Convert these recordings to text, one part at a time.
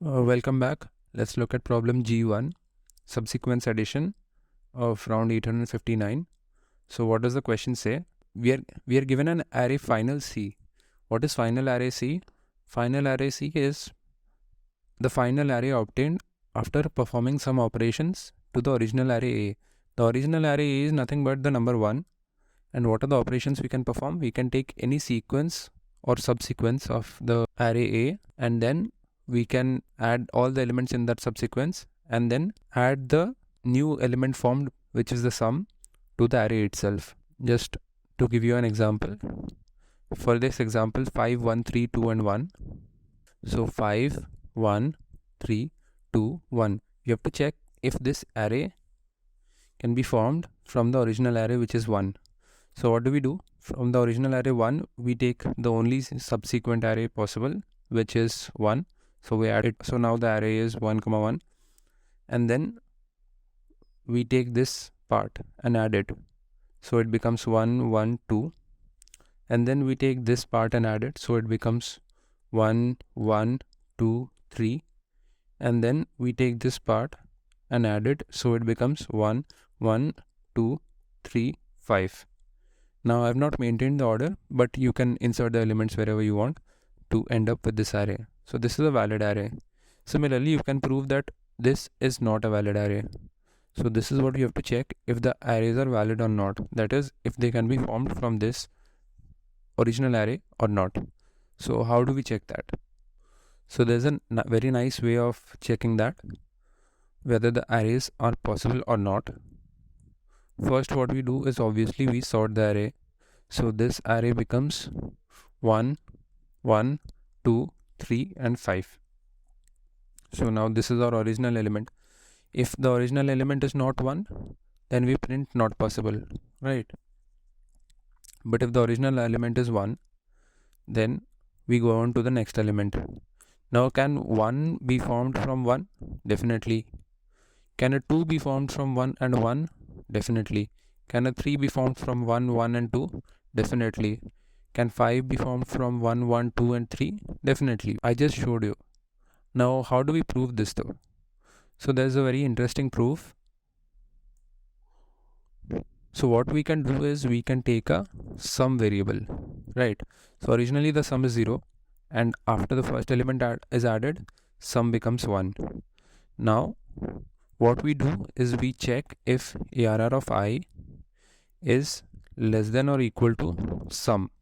Welcome back. Let's look at problem G1, subsequence addition of round 859. So what does the question say? We are given an array final C. What is final array C? Final array C is the final array obtained after performing some operations to the original array A. The original array A is nothing but the number 1. And what are the operations we can perform? We can take any sequence or subsequence of the array A, and then we can add all the elements in that subsequence and then add the new element formed, which is the sum, to the array itself. Just to give you an example, for this example 5, 1, 3, 2 and 1. So 5, 1, 3, 2, 1. You have to check if this array can be formed from the original array, which is 1. So what do we do? From the original array 1, we take the only subsequent array possible, which is 1. So we add it. So now the array is 1, 1. And then we take this part and add it. So it becomes 1, 1, 2. And then we take this part and add it. So it becomes 1, 1, 2, 3. And then we take this part and add it. So it becomes 1, 1, 2, 3, 5. Now I have not maintained the order, but you can insert the elements wherever you want to end up with this array. So this is a valid array. Similarly, you can prove that this is not a valid array. So this is what you have to check if the arrays are valid or not. That is, if they can be formed from this original array or not. So how do we check that? So there's a very nice way of checking that, whether the arrays are possible or not. First, what we do is obviously we sort the array. So this array becomes 1, 1, 2, 3 and 5. So now this is our original element. If the original element is not 1, then we print not possible, right? But if the original element is 1, then we go on to the next element. Now can 1 be formed from 1? Definitely. Can a 2 be formed from 1 and 1? Definitely. Can a 3 be formed from 1, 1 and 2? Definitely. Can 5 be formed from 1, 1, 2 and 3? Definitely. I just showed you. Now how do we prove this though? So there's a very interesting proof. So what we can do is we can take a sum variable, right? So originally the sum is 0, and after the first element is added, sum becomes 1. Now what we do is we check if ARR of I is less than or equal to sum.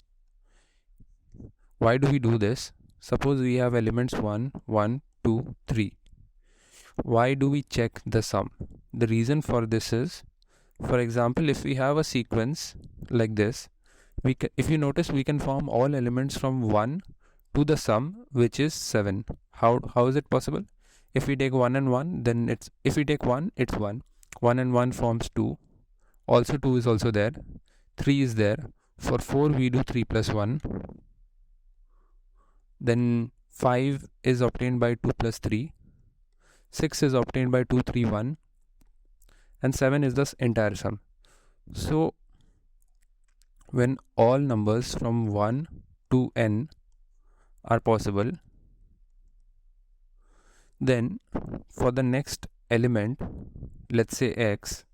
Why do we do this? Suppose we have elements 1, 1, 2, 3. Why do we check the sum? The reason for this is, for example, if we have a sequence like this, if you notice, we can form all elements from 1 to the sum, which is 7. How is it possible? If we take 1 and 1, then if we take 1, it's 1. 1 and 1 forms 2. Also 2 is also there. 3 is there. For 4, we do 3 plus 1. Then 5 is obtained by 2 plus 3. 6 is obtained by 2, 3, 1. And 7 is the entire sum. So when all numbers from 1 to n are possible, then for the next element, let's say x,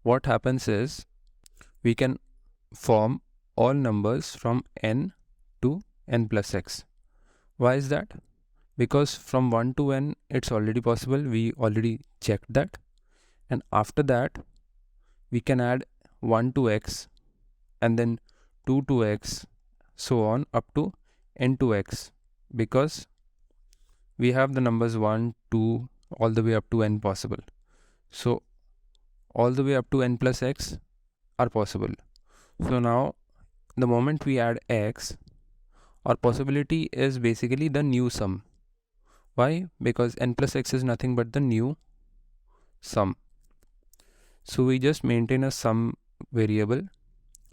what happens is we can form all numbers from n to n plus x. Why is that? Because from 1 to n it's already possible, we already checked that, and after that we can add 1 to x and then 2 to x, so on up to n to x, because we have the numbers 1, 2 all the way up to n possible. So all the way up to n plus x are possible. So now the moment we add x, our possibility is basically the new sum. Why? Because n plus x is nothing but the new sum. So we just maintain a sum variable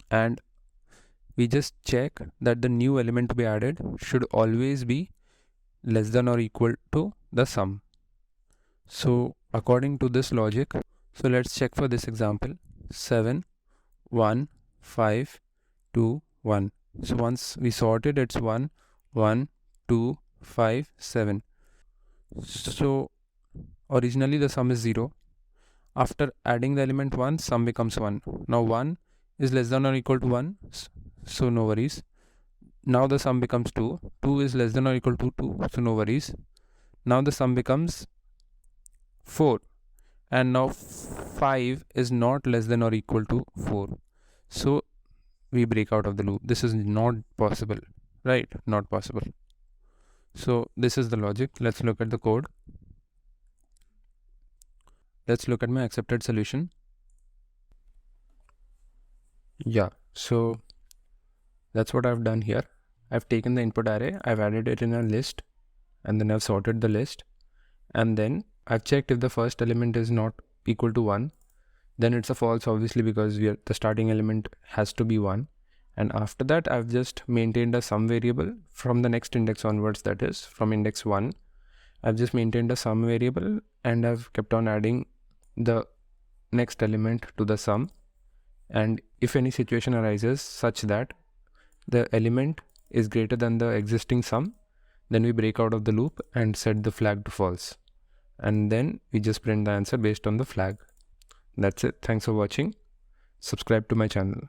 and we just check that the new element to be added should always be less than or equal to the sum. So according to this logic, so let's check for this example. 7, 1, 5, 2, 1. So once we sort it, it's 1, 1, 2, 5, 7. So originally the sum is 0. After adding the element 1, sum becomes 1. Now 1 is less than or equal to 1, so no worries. Now the sum becomes 2. 2 is less than or equal to 2, so no worries. Now the sum becomes 4. And now 5 is not less than or equal to 4. So we break out of the loop. This is not possible, right? Not possible. So this is the logic. Let's look at the code. Let's look at my accepted solution. Yeah, so that's what I've done here. I've taken the input array, I've added it in a list, and then I've sorted the list, and then I've checked if the first element is not equal to 1, then it's a false, obviously, because the starting element has to be 1. And after that, I've just maintained a sum variable from the next index onwards, that is from index 1. I've just maintained a sum variable, and I've kept on adding the next element to the sum. And if any situation arises such that the element is greater than the existing sum, then we break out of the loop and set the flag to false. And then we just print the answer based on the flag. That's it. Thanks for watching. Subscribe to my channel.